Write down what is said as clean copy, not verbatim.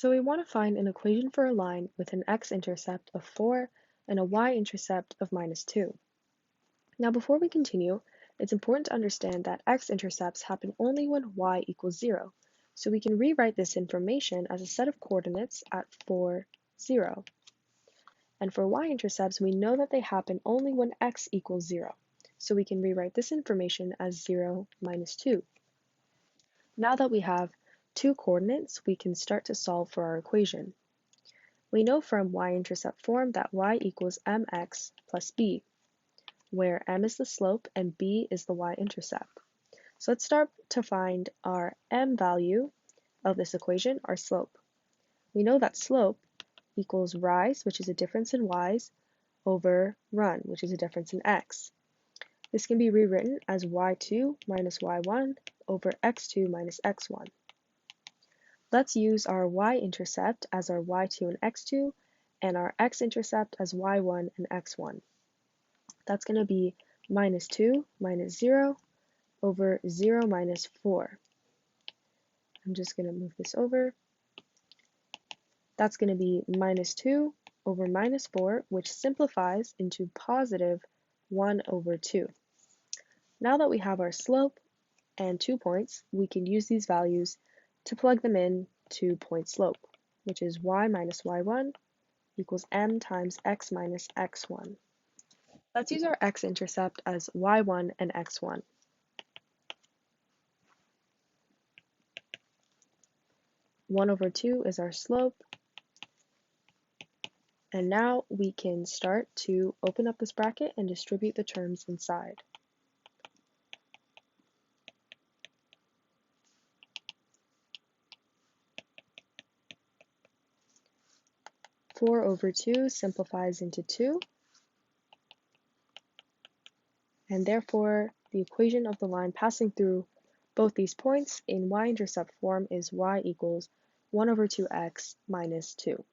So we want to find an equation for a line with an x-intercept of 4 and a y-intercept of -2. Now before we continue, it's important to understand that x-intercepts happen only when y equals 0. So we can rewrite this information as a set of coordinates at 4, 0. And for y-intercepts, we know that they happen only when x equals 0. So we can rewrite this information as 0 minus 2. Now that we have two coordinates, we can start to solve for our equation. We know from y-intercept form that y equals mx plus b, where m is the slope and b is the y-intercept. So let's start to find our m value of this equation, our slope. We know that slope equals rise, which is a difference in y's, over run, which is a difference in x. This can be rewritten as y2 minus y1 over x2 minus x1. Let's use our y-intercept as our y2 and x2, and our x-intercept as y1 and x1. That's going to be minus 2 minus 0 over 0 minus 4. I'm just going to move this over. That's going to be minus 2 over minus 4, which simplifies into positive 1 over 2. Now that we have our slope and 2 points, we can use these values to plug them in to point slope, which is y minus y1 equals m times x minus x1. Let's use our x-intercept as y1 and x1. One over 2 is our slope. And now we can start to open up this bracket and distribute the terms inside. Four over 2 simplifies into 2, and therefore the equation of the line passing through both these points in y-intercept form is y equals 1 over 2x minus 2.